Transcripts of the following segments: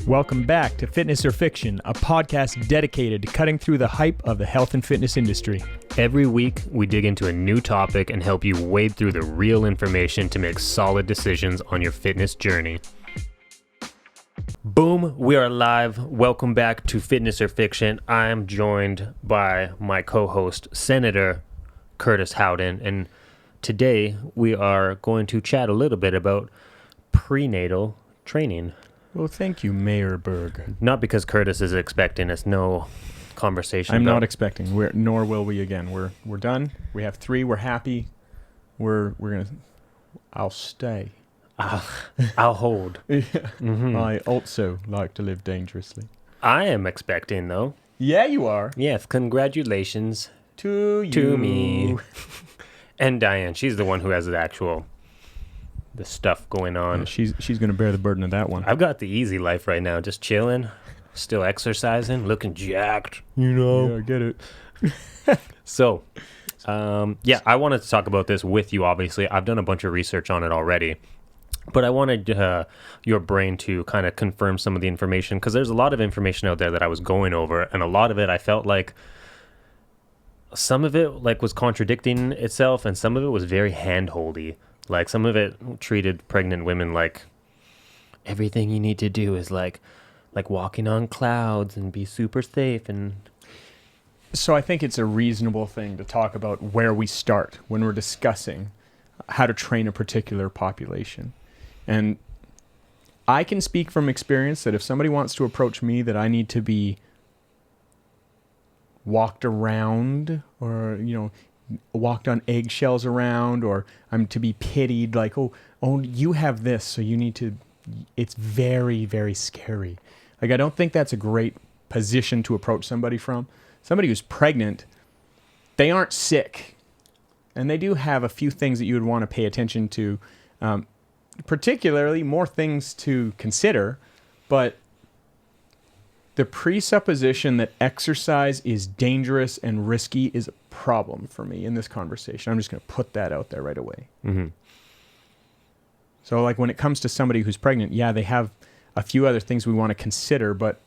Welcome back to Fitness or Fiction, a podcast dedicated to cutting through the hype of the health and fitness industry. Every week, we dig into a new topic and help you wade through the real information to make solid decisions on your fitness journey. Boom, we are live. Welcome back to Fitness or Fiction. I'm joined by my co-host, Senator Curtis Howden, and today we are going to chat a little bit about prenatal training. Well, thank you, Mayor.Berge. Not because Curtis is expecting us, no conversation. I'm not expecting, nor will we again. We're done. We have 3. We're happy. We're gonna. I'll stay. I'll hold. Yeah. Mm-hmm. I also like to live dangerously. I am expecting, though. Yeah, you are. Yes, congratulations to you. To me. And Diane, she's the one who has the stuff going on. Yeah, she's going to bear the burden of that one. I've got the easy life right now, just chilling, still exercising, looking jacked, you know. Yeah, I get it. So, I wanted to talk about this with you, obviously. I've done a bunch of research on it already, but I wanted your brain to kind of confirm some of the information, because there's a lot of information out there that I was going over, and a lot of it I felt like some of it was contradicting itself, and some of it was very hand-holdy. Like, some of it treated pregnant women like everything you need to do is like walking on clouds and be super safe. And so I think it's a reasonable thing to talk about where we start when we're discussing how to train a particular population. And I can speak from experience that if somebody wants to approach me that I need to be walked around or, walked on eggshells around, or I'm to be pitied, like, oh, you have this, so you need to, it's very, very scary. Like, I don't think that's a great position to approach somebody from. Somebody who's pregnant, they aren't sick, and they do have a few things that you would want to pay attention to, particularly more things to consider, but the presupposition that exercise is dangerous and risky is a problem for me in this conversation. I'm just going to put that out there right away. Mm-hmm. So, like, when it comes to somebody who's pregnant, yeah, they have a few other things we want to consider, but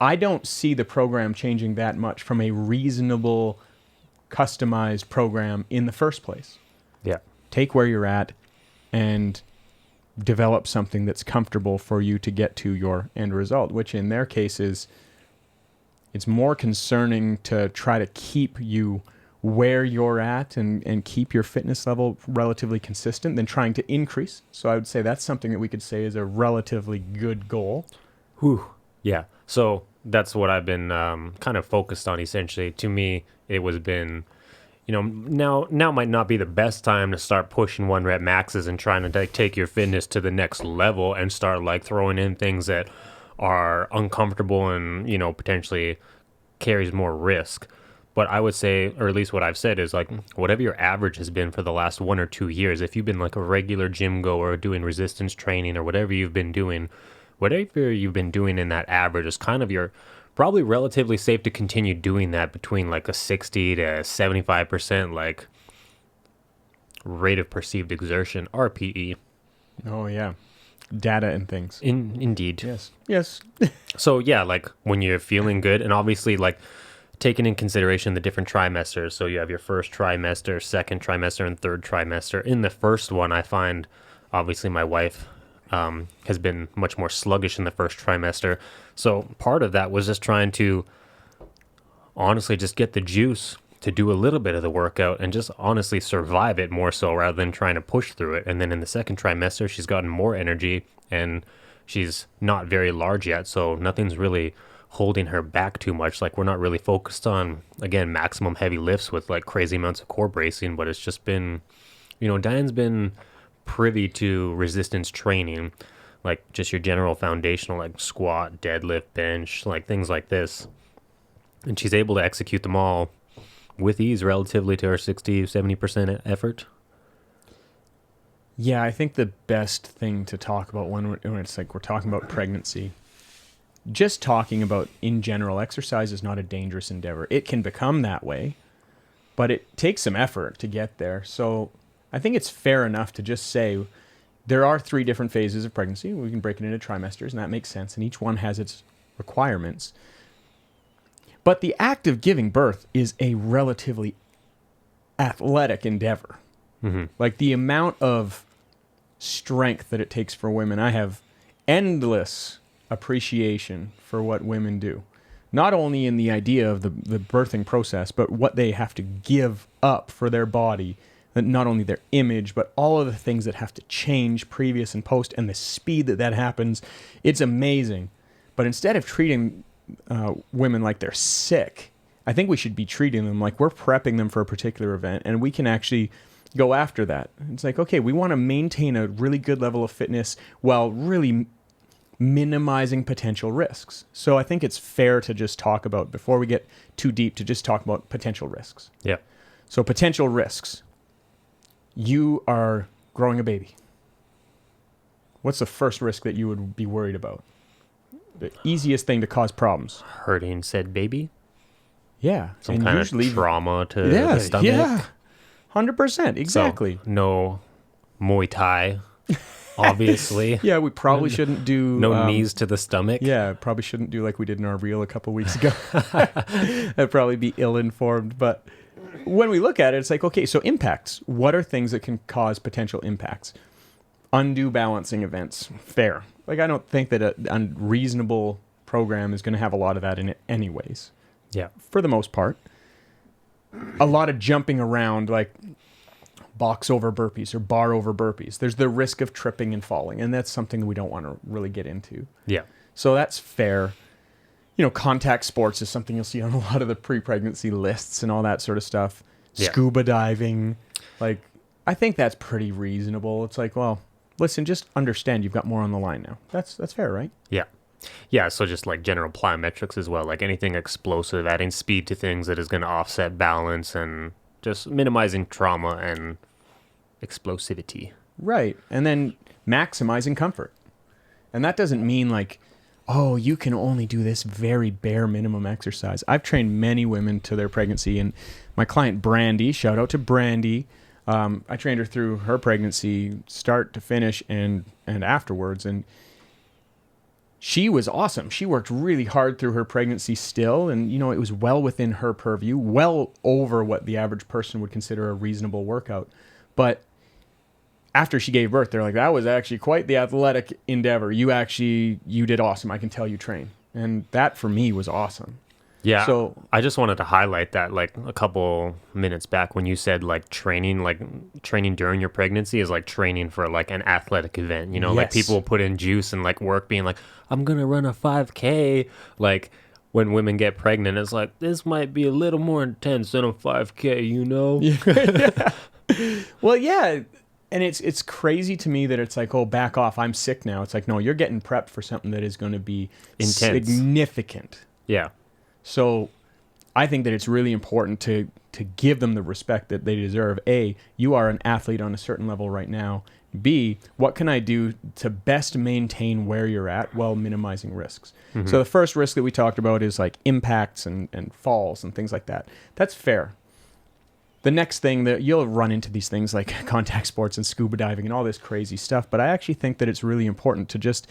I don't see the program changing that much from a reasonable, customized program in the first place. Yeah. Take where you're at and develop something that's comfortable for you to get to your end result, which in their case is, it's more concerning to try to keep you where you're at and keep your fitness level relatively consistent than trying to increase. So I would say that's something that we could say is a relatively good goal. Whew. Yeah. So that's what I've been kind of focused on, essentially. To me, it was been, now might not be the best time to start pushing 1-rep maxes and trying to take your fitness to the next level and start throwing in things that are uncomfortable and, potentially carries more risk. But I would say, or at least what I've said is whatever your average has been for the last 1 or 2 years, if you've been a regular gym goer doing resistance training or whatever you've been doing in that average is kind of your probably relatively safe to continue doing that between a 60 to 75% rate of perceived exertion, RPE. Oh, yeah. Data and things. Indeed. Yes. So, yeah, when you're feeling good, and obviously, taking in consideration the different trimesters. So you have your first trimester, second trimester, and third trimester. In the first one, I find, obviously, my wife has been much more sluggish in the first trimester. So part of that was just trying to honestly just get the juice to do a little bit of the workout and just honestly survive it more so rather than trying to push through it. And then in the second trimester, she's gotten more energy and she's not very large yet. So nothing's really holding her back too much. We're not really focused on, again, maximum heavy lifts with crazy amounts of core bracing, but it's just been, Diane's been privy to resistance training, just your general foundational, squat, deadlift, bench, things like this. And she's able to execute them all with ease relatively to her 60-70% effort. Yeah, I think the best thing to talk about when it's we're talking about pregnancy, just talking about in general, exercise is not a dangerous endeavor. It can become that way, but it takes some effort to get there. So I think it's fair enough to just say there are 3 different phases of pregnancy. We can break it into trimesters, and that makes sense. And each one has its requirements. But the act of giving birth is a relatively athletic endeavor. Mm-hmm. Like the amount of strength that it takes for women, I have endless appreciation for what women do. Not only in the idea of the birthing process, but what they have to give up for their body. Not only their image, but all of the things that have to change previous and post, and the speed that happens. It's amazing. But instead of treating women like they're sick, I think we should be treating them like we're prepping them for a particular event, and we can actually go after that. It's like, okay, we want to maintain a really good level of fitness while really minimizing potential risks. So I think it's fair to just talk about, before we get too deep, to just talk about potential risks. Yeah. So potential risks. You are growing a baby. What's the first risk that you would be worried about? The easiest thing to cause problems. Hurting said baby. Yeah. Some kind of trauma to the stomach. Yeah. 100%. Exactly. So, no Muay Thai, obviously. Yeah, we probably shouldn't do... No knees to the stomach. Yeah, probably shouldn't do like we did in our reel a couple weeks ago. That'd probably be ill-informed. But when we look at it, it's like, okay, so impacts. What are things that can cause potential impacts? Undue balancing events. Fair. Like, I don't think that a reasonable program is going to have a lot of that in it anyways. Yeah. For the most part. A lot of jumping around, like box over burpees or bar over burpees. There's the risk of tripping and falling, and that's something that we don't want to really get into. Yeah. So that's fair. You know, contact sports is something you'll see on a lot of the pre-pregnancy lists and all that sort of stuff. Yeah. Scuba diving. Like, I think that's pretty reasonable. It's like, well, listen, just understand you've got more on the line now. That's fair, right? Yeah. Yeah, so just like general plyometrics as well, like anything explosive, adding speed to things that is going to offset balance and just minimizing trauma and explosivity. Right. And then maximizing comfort. And that doesn't mean like, oh, you can only do this very bare minimum exercise. I've trained many women to their pregnancy, and my client Brandy, shout out to Brandy, I trained her through her pregnancy, start to finish and afterwards, and she was awesome. She worked really hard through her pregnancy still, and you know, it was well within her purview, well over what the average person would consider a reasonable workout. But after she gave birth, they're like, that was actually quite the athletic endeavor. You did awesome. I can tell you train. And that for me was awesome. Yeah. So I just wanted to highlight that like a couple minutes back when you said like training during your pregnancy is like training for like an athletic event, you know, like people put in juice and like work being like, I'm going to run a 5K. Like when women get pregnant, it's like, this might be a little more intense than a 5K, you know? Yeah. Well, yeah. And it's crazy to me that it's like, oh, back off. I'm sick now. It's like, no, you're getting prepped for something that is going to be intense, significant. Yeah. So I think that it's really important to give them the respect that they deserve. A, you are an athlete on a certain level right now. B, what can I do to best maintain where you're at while minimizing risks? Mm-hmm. So the first risk that we talked about is like impacts and falls and things like that. That's fair. The next thing that you'll run into these things like contact sports and scuba diving and all this crazy stuff. But I actually think that it's really important to just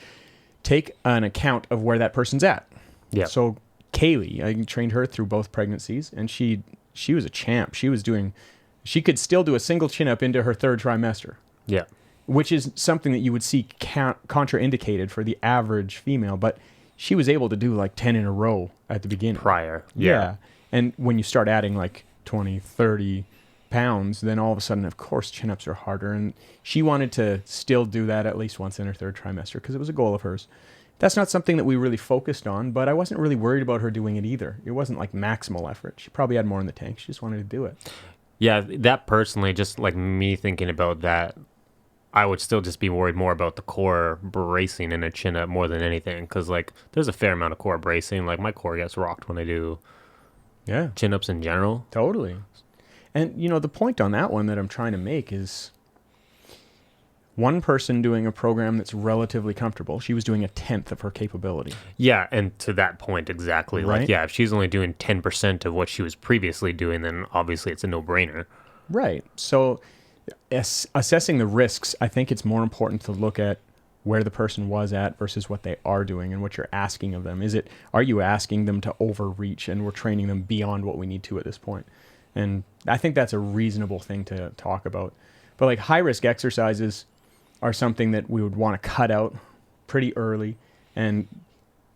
take an account of where that person's at. Yeah. So Kaylee, I trained her through both pregnancies, and she was a champ. She could still do a single chin-up into her 3rd trimester. Yeah. Which is something that you would see contraindicated for the average female, but she was able to do like 10 in a row at the beginning. Prior. Yeah. And when you start adding like 20, 30 pounds, then all of a sudden, of course, chin-ups are harder. And she wanted to still do that at least once in her 3rd trimester because it was a goal of hers. That's not something that we really focused on, but I wasn't really worried about her doing it either. It wasn't like maximal effort. She probably had more in the tank. She just wanted to do it. Yeah, that personally, just like me thinking about that, I would still just be worried more about the core bracing in a chin-up more than anything. Because like there's a fair amount of core bracing. Like my core gets rocked when I do chin-ups in general. Totally. And you know, the point on that one that I'm trying to make is one person doing a program that's relatively comfortable. She was doing 1/10 of her capability. Yeah, and to that point exactly. Right? Like, yeah, if she's only doing 10% of what she was previously doing, then obviously it's a no-brainer. Right. So assessing the risks, I think it's more important to look at where the person was at versus what they are doing and what you're asking of them. Are you asking them to overreach and we're training them beyond what we need to at this point? And I think that's a reasonable thing to talk about. But like high risk exercises are something that we would want to cut out pretty early. And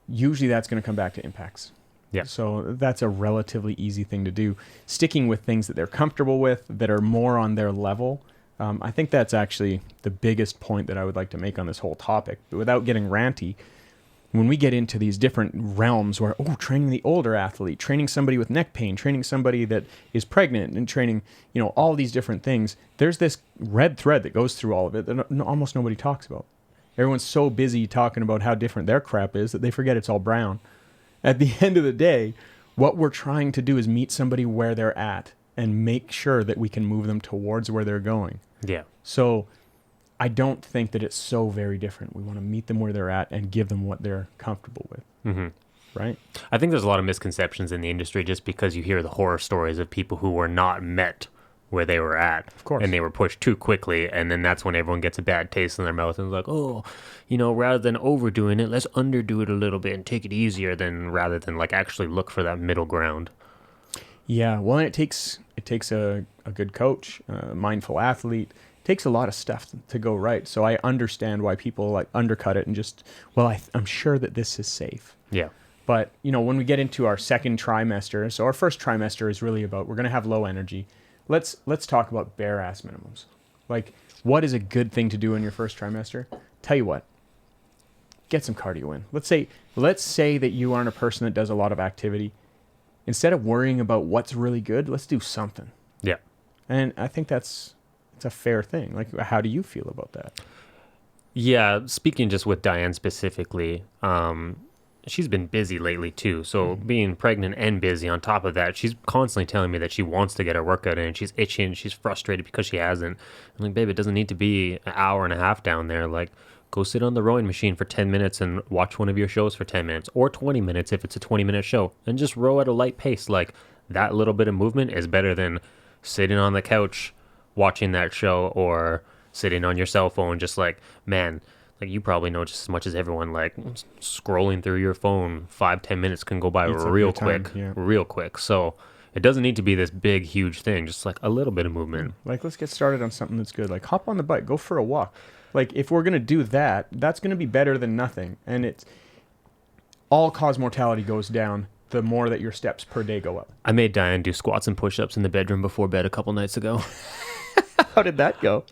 usually that's going to come back to impacts. Yeah. So that's a relatively easy thing to do. Sticking with things that they're comfortable with, that are more on their level. I think that's actually the biggest point that I would like to make on this whole topic. But without getting ranty, when we get into these different realms where, training the older athlete, training somebody with neck pain, training somebody that is pregnant, and training, all these different things, there's this red thread that goes through all of it that almost nobody talks about. Everyone's so busy talking about how different their crap is that they forget it's all brown. At the end of the day, what we're trying to do is meet somebody where they're at and make sure that we can move them towards where they're going. Yeah. So I don't think that it's so very different. We want to meet them where they're at and give them what they're comfortable with. Mm-hmm. Right? I think there's a lot of misconceptions in the industry just because you hear the horror stories of people who were not met where they were at. Of course. And they were pushed too quickly. And then that's when everyone gets a bad taste in their mouth and is like, rather than overdoing it, let's underdo it a little bit and take it easier rather than like actually look for that middle ground. Yeah. Well, it takes a good coach, a mindful athlete. It takes a lot of stuff to go right. So I understand why people like undercut it and just, I'm sure that this is safe. Yeah. But, when we get into our second trimester, so our first trimester is really about, we're going to have low energy. Let's talk about bare ass minimums. Like, what is a good thing to do in your first trimester? Tell you what, get some cardio in. Let's say that you aren't a person that does a lot of activity. Instead of worrying about what's really good, let's do something. Yeah. And I think it's a fair thing. Like, how do you feel about that? Yeah. Speaking just with Diane specifically, she's been busy lately too. So being pregnant and busy on top of that, she's constantly telling me that she wants to get her workout in. She's itching. She's frustrated because she hasn't. I'm like, babe, it doesn't need to be an hour and a half down there. Like, go sit on the rowing machine for 10 minutes and watch one of your shows for 10 minutes or 20 minutes if it's a 20-minute show and just row at a light pace. Like, that little bit of movement is better than sitting on the couch watching that show or sitting on your cell phone just like, man, like you probably know just as much as everyone, like scrolling through your phone 5-10 minutes can go by real quick. So it doesn't need to be this big huge thing, just like a little bit of movement. Like, let's get started on something that's good. Like, hop on the bike, go for a walk. Like, if we're going to do that, that's going to be better than nothing. And it's all cause mortality goes down the more that your steps per day go up. I made Diane do squats and push-ups in the bedroom before bed a couple nights ago. How did that go?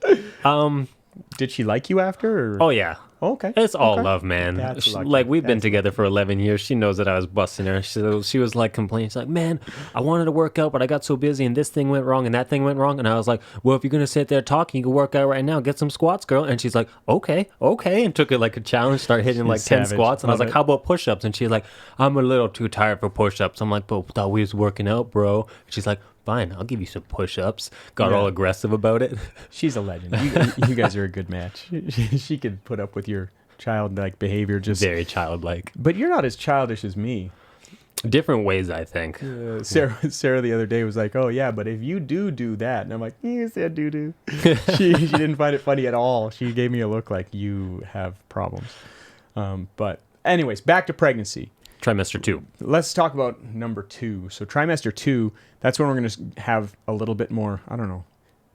Did she like you after? Or? Oh, yeah. Okay. It's all love, man. That's lucky. Like, we've been together for 11 years. She knows that I was busting her. She was like complaining. She's like, man, I wanted to work out, but I got so busy and this thing went wrong and that thing went wrong. And I was like, well, if you're going to sit there talking, you can work out right now. Get some squats, girl. And she's like, okay. And took it like a challenge, start hitting like 10 squats. And I was like, how about push-ups? And she's like, I'm a little too tired for push-ups. I'm like, but thought we was working out, bro. And she's like, fine, I'll give you some push-ups. Got all aggressive about it. She's a legend. You guys are a good match. She could put up with your childlike behavior. Just very childlike. But you're not as childish as me. Different ways, I think. Sarah the other day was like, oh yeah, but if you do that. And I'm like, you said do. She didn't find it funny at all. She gave me a look like you have problems. But anyways, back to pregnancy. Trimester 2. Let's talk about number 2. So trimester 2, that's when we're going to have a little bit more, I don't know.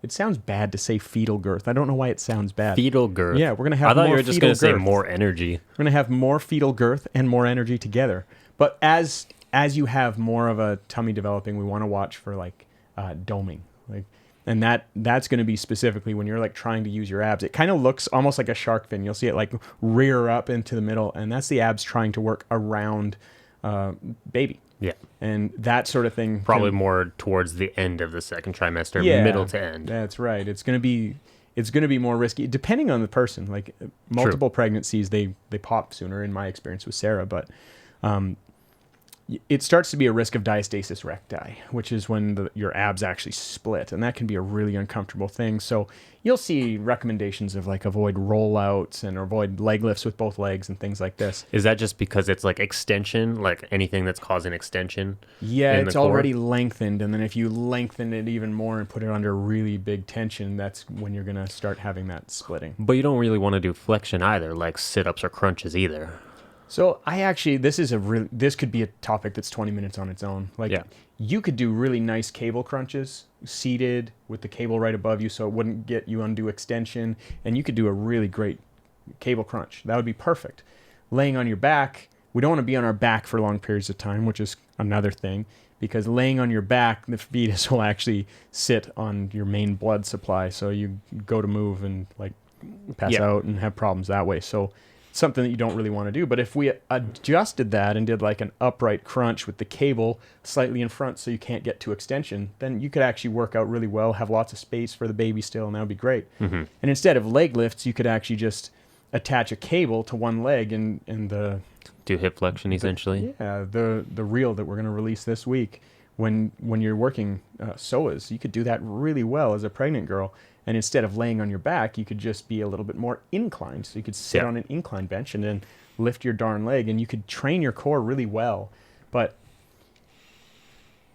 It sounds bad to say fetal girth. I don't know why it sounds bad. Fetal girth. Yeah, we're going to have more I thought you were just going to say girth. more energy. We're going to have more fetal girth and more energy together. But as you have more of a tummy developing, we want to watch for like doming. And that's going to be specifically when you're like trying to use your abs. It kind of looks almost like a shark fin. You'll see it like rear up into the middle, and that's the abs trying to work around baby. Yeah. And that sort of thing. Probably more towards the end of the second trimester, middle to end. That's right. It's going to be more risky depending on the person. Like multiple pregnancies, they pop sooner in my experience with Sarah, but it starts to be a risk of diastasis recti, which is when your abs actually split, and that can be a really uncomfortable thing. So you'll see recommendations of like avoid rollouts and avoid leg lifts with both legs and things like this. Is that just because it's like extension, like anything that's causing extension? Yeah, in it's the core? already lengthened, and then if you lengthen it even more and put it under really big tension, that's when you're going to start having that splitting. But you don't really want to do flexion either, like sit-ups or crunches either. So this could be a topic that's 20 minutes on its own. Like Yeah. you could do really nice cable crunches seated with the cable right above you so it wouldn't get you undue extension, and you could do a really great cable crunch. That would be perfect. Laying on your back, we don't want to be on our back for long periods of time, which is another thing, because laying on your back, the fetus will actually sit on your main blood supply, so you go to move and like pass Yeah. out and have problems that way. So something that you don't really want to do. But if we adjusted that and did like an upright crunch with the cable slightly in front so you can't get to extension, then you could actually work out really well, have lots of space for the baby still, and that would be great. Mm-hmm. And instead of leg lifts, you could actually just attach a cable to one leg and the Do hip flexion essentially. the reel that we're going to release this week. When you're working psoas, you could do that really well as a pregnant girl. And instead of laying on your back, you could just be a little bit more inclined. So you could sit Yeah. on an incline bench and then lift your darn leg, and you could train your core really well. But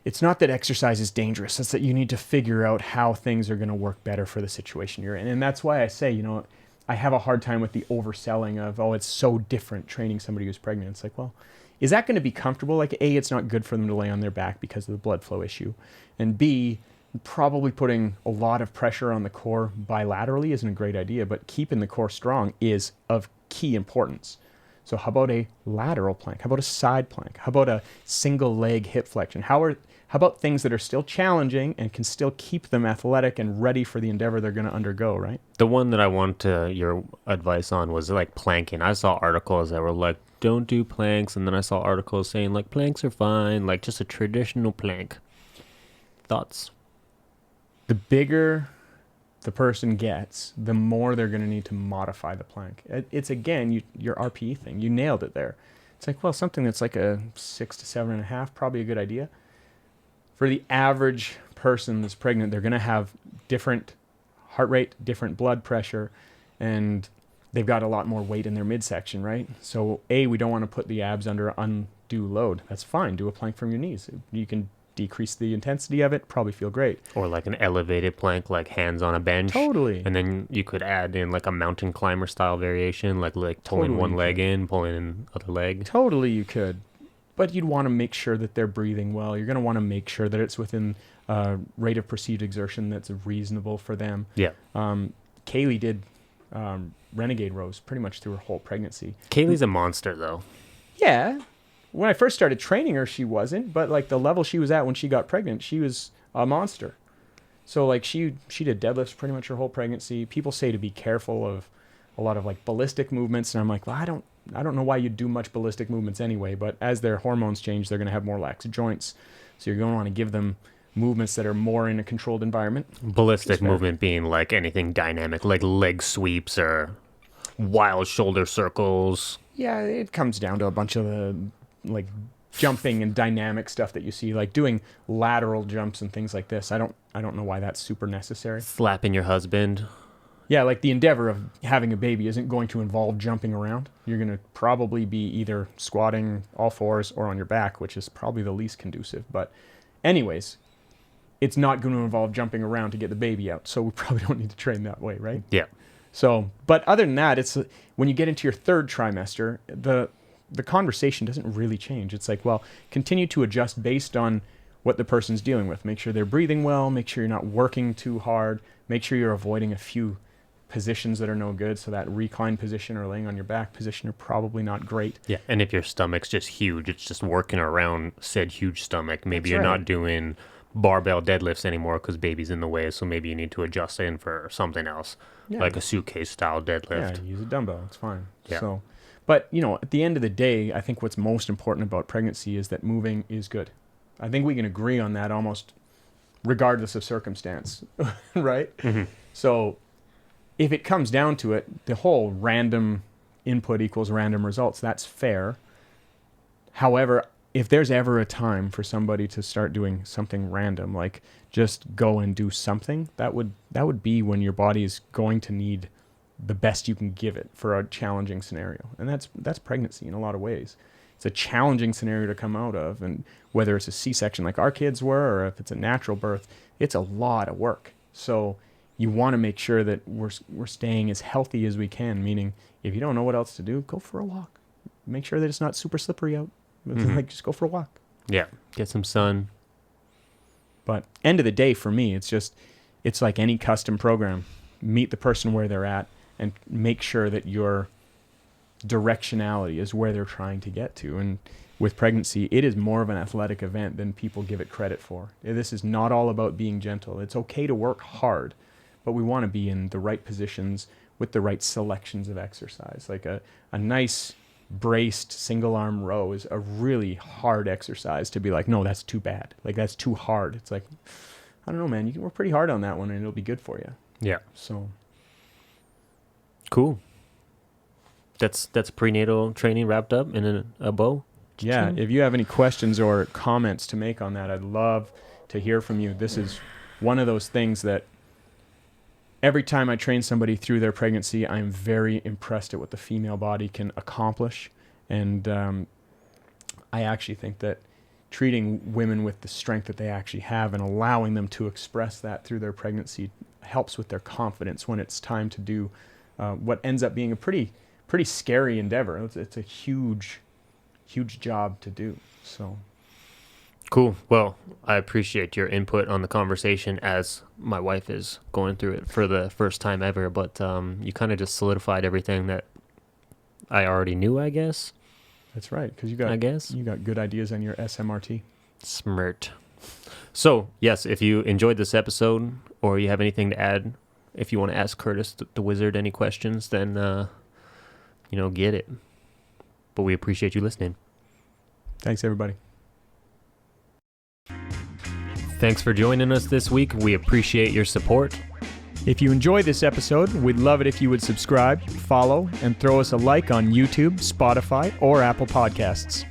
it's not that exercise is dangerous. It's that you need to figure out how things are going to work better for the situation you're in. And that's why I say, I have a hard time with the overselling of, oh, it's so different training somebody who's pregnant. It's like, well, is that going to be comfortable? Like, A, it's not good for them to lay on their back because of the blood flow issue. And B, probably putting a lot of pressure on the core bilaterally isn't a great idea, but keeping the core strong is of key importance. So how about a lateral plank? How about a side plank? How about a single leg hip flexion? How about things that are still challenging and can still keep them athletic and ready for the endeavor they're going to undergo, right? The one that I want your advice on was like planking. I saw articles that were like, don't do planks. And then I saw articles saying like planks are fine, like just a traditional plank. Thoughts? The bigger the person gets, the more they're going to need to modify the plank. It's, again, your RPE thing. You nailed it there. It's like, well, something that's like a 6 to 7.5, probably a good idea. For the average person that's pregnant, they're going to have different heart rate, different blood pressure, and they've got a lot more weight in their midsection, right? So, A, we don't want to put the abs under undue load. That's fine. Do a plank from your knees. You can decrease the intensity of it, probably feel great. Or like an elevated plank, like hands on a bench. Totally. And then you could add in like a mountain climber style variation, like pulling Totally one you leg could. in, pulling in other leg. Totally you could. But you'd want to make sure that they're breathing well. You're going to want to make sure that it's within rate of perceived exertion that's reasonable for them. Yeah. Kaylee did renegade rows pretty much through her whole pregnancy. Kaylee's a monster though. Yeah. When I first started training her, she wasn't. But like the level she was at when she got pregnant, she was a monster. So like she did deadlifts pretty much her whole pregnancy. People say to be careful of a lot of like ballistic movements. And I'm like, well, I don't know why you'd do much ballistic movements anyway, but as their hormones change, they're going to have more lax joints. So you're going to want to give them movements that are more in a controlled environment. Ballistic movement being like anything dynamic, like leg sweeps or wild shoulder circles. Yeah, it comes down to a bunch of the like jumping and dynamic stuff that you see, like doing lateral jumps and things like this. I don't know why that's super necessary. Slapping your husband. Yeah, like the endeavor of having a baby isn't going to involve jumping around. You're going to probably be either squatting all fours or on your back, which is probably the least conducive. But anyways, it's not going to involve jumping around to get the baby out. So we probably don't need to train that way, right? Yeah. So, but other than that, it's when you get into your third trimester, the conversation doesn't really change. It's like, well, continue to adjust based on what the person's dealing with. Make sure they're breathing well. Make sure you're not working too hard. Make sure you're avoiding a few positions that are no good. So that recline position or laying on your back position are probably not great. Yeah. And if your stomach's just huge, it's just working around said huge stomach. Maybe That's you're right. not doing barbell deadlifts anymore because baby's in the way. So maybe you need to adjust in for something else, Yeah. like a suitcase style deadlift. Yeah, use a dumbbell. It's fine. Yeah. So, but at the end of the day, I think what's most important about pregnancy is that moving is good. I think we can agree on that almost regardless of circumstance, right? Mm-hmm. So if it comes down to it, the whole random input equals random results, that's fair. However, if there's ever a time for somebody to start doing something random, like just go and do something, that would be when your body is going to need the best you can give it for a challenging scenario. And that's pregnancy in a lot of ways. It's a challenging scenario to come out of, and whether it's a C-section like our kids were, or if it's a natural birth, it's a lot of work. So you want to make sure that we're staying as healthy as we can, meaning if you don't know what else to do, go for a walk. Make sure that it's not super slippery out. Like, just go for a walk. Yeah, get some sun. But end of the day, for me, it's like any custom program. Meet the person where they're at and make sure that your directionality is where they're trying to get to. And with pregnancy, it is more of an athletic event than people give it credit for. This is not all about being gentle. It's okay to work hard, but we want to be in the right positions with the right selections of exercise. Like a nice braced single arm row is a really hard exercise to be like, no, that's too bad. Like, that's too hard. It's like, I don't know, man, you can work pretty hard on that one and it'll be good for you. Yeah. So cool. That's prenatal training wrapped up in a bow. Yeah. If you have any questions or comments to make on that, I'd love to hear from you. This is one of those things that every time I train somebody through their pregnancy, I'm very impressed at what the female body can accomplish. And I actually think that treating women with the strength that they actually have and allowing them to express that through their pregnancy helps with their confidence when it's time to do what ends up being a pretty scary endeavor. It's a huge job to do. So cool. Well, I appreciate your input on the conversation as my wife is going through it for the first time ever, but you kind of just solidified everything that I already knew, I guess. That's right, because you got good ideas on your SMRT. Smirt. So, yes, if you enjoyed this episode or you have anything to add, if you want to ask Curtis the Wizard any questions, then, get it. But we appreciate you listening. Thanks, everybody. Thanks for joining us this week. We appreciate your support. If you enjoyed this episode, we'd love it if you would subscribe, follow, and throw us a like on YouTube, Spotify, or Apple Podcasts.